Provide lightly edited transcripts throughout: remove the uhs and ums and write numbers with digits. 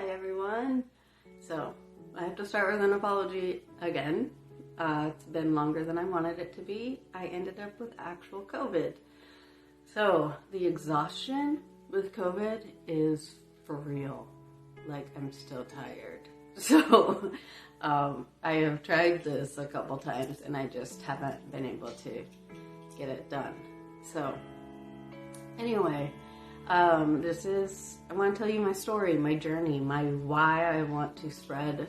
everyone. So I have to start with an apology again. It's been longer than I wanted it to be. I ended up with actual COVID. So the exhaustion with COVID is for real. Like, I'm still tired. So I have tried this a couple times and I just haven't been able to get it done. So anyway, I want to tell you my story, my journey, my why I want to spread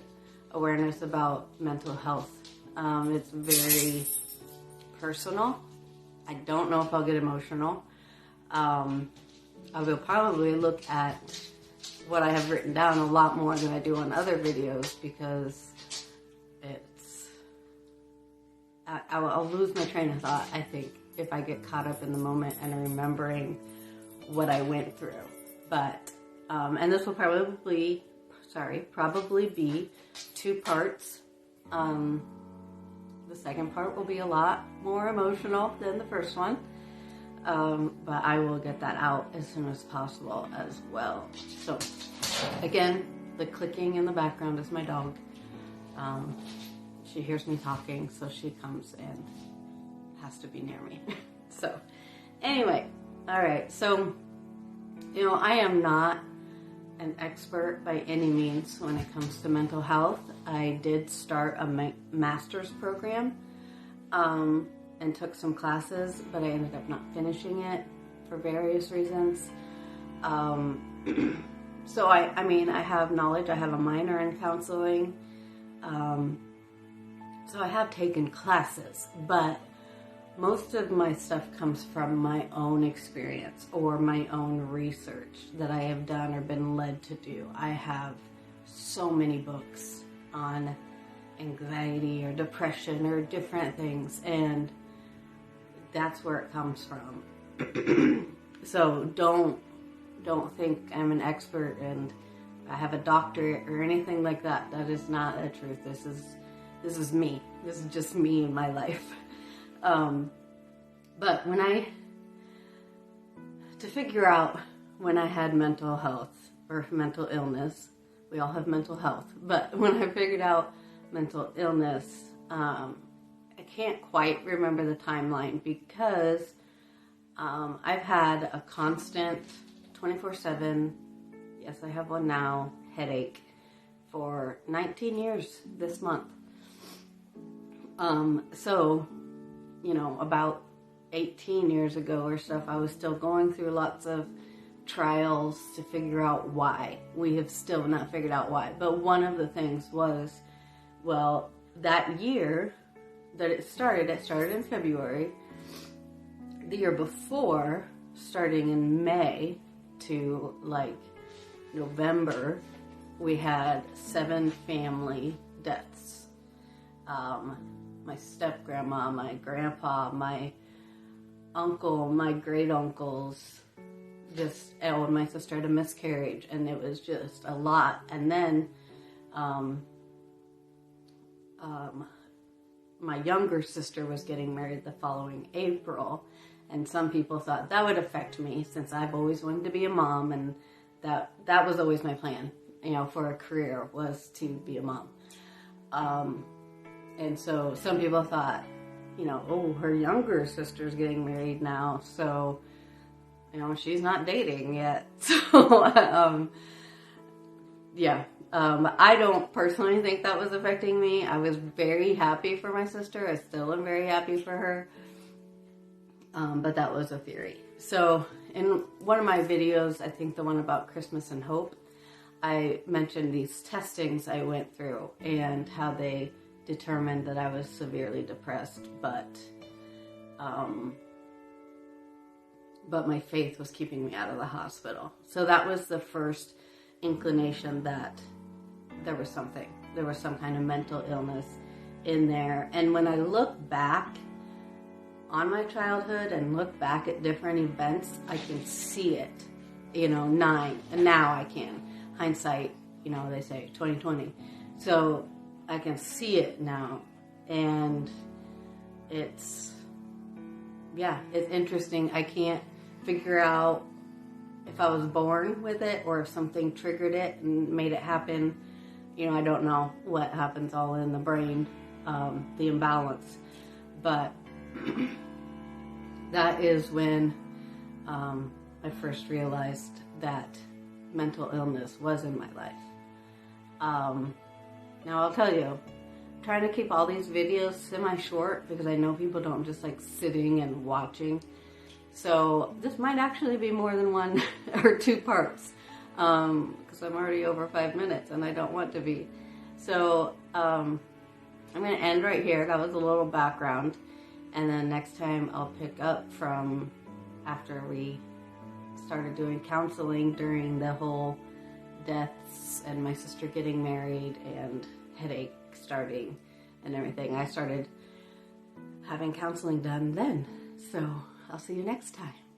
awareness about mental health. It's very personal. I don't know if I'll get emotional. I will probably look at what I have written down a lot more than I do on other videos because I'll lose my train of thought, I think, if I get caught up in the moment and remembering what I went through. But, and this will probably be 2 parts. The second part will be a lot more emotional than the first one. But I will get that out as soon as possible as well. So, again, the clicking in the background is my dog. She hears me talking, so she comes and has to be near me. So, anyway, all right. So, I am not an expert by any means when it comes to mental health. I did start a master's program and took some classes, but I ended up not finishing it for various reasons. So I have knowledge. I have a minor in counseling. So I have taken classes, but most of my stuff comes from my own experience or my own research that I have done or been led to do. I have so many books on anxiety or depression or different things, and that's where it comes from. So don't think I'm an expert and I have a doctorate or anything like that. That is not the truth. This is me. This is just me in my life. But to figure out when I had mental health or mental illness, we all have mental health, but when I figured out mental illness, I can't quite remember the timeline because I've had a constant 24/7, yes, I have one now, headache for 19 years this month. So, about 18 years ago or stuff, I was still going through lots of trials to figure out why. We have still not figured out why. But one of the things was, well, that year that it started in February. The year before, starting in May to November, we had 7 family deaths. My step-grandma, my grandpa, my uncle, my great-uncles, and my sister had a miscarriage, and it was just a lot. And then my younger sister was getting married the following April, and some people thought that would affect me since I've always wanted to be a mom, and that was always my plan, for a career, was to be a mom. And so some people thought, her younger sister's getting married now, so, she's not dating yet. So, yeah. I don't personally think that was affecting me. I was very happy for my sister. I still am very happy for her. But that was a theory. So in one of my videos, I think the one about Christmas and Hope, I mentioned these testings I went through and how they determined that I was severely depressed, but my faith was keeping me out of the hospital. So that was the first inclination that there was some kind of mental illness in there. And when I look back on my childhood and look back at different events, I can see it, and now I can. Hindsight, they say 20/20. So I can see it now, and it's interesting. I can't figure out if I was born with it or if something triggered it and made it happen. You know, I don't know what happens all in the brain, the imbalance, but that is when I first realized that mental illness was in my life. Now I'll tell you, I'm trying to keep all these videos semi-short because I know people don't just like sitting and watching. So this might actually be more than one or two parts because I'm already over 5 minutes and I don't want to be. So I'm going to end right here. That was a little background. And then next time I'll pick up from after we started doing counseling during the whole deaths and my sister getting married and headache starting and everything. I started having counseling done then. So I'll see you next time.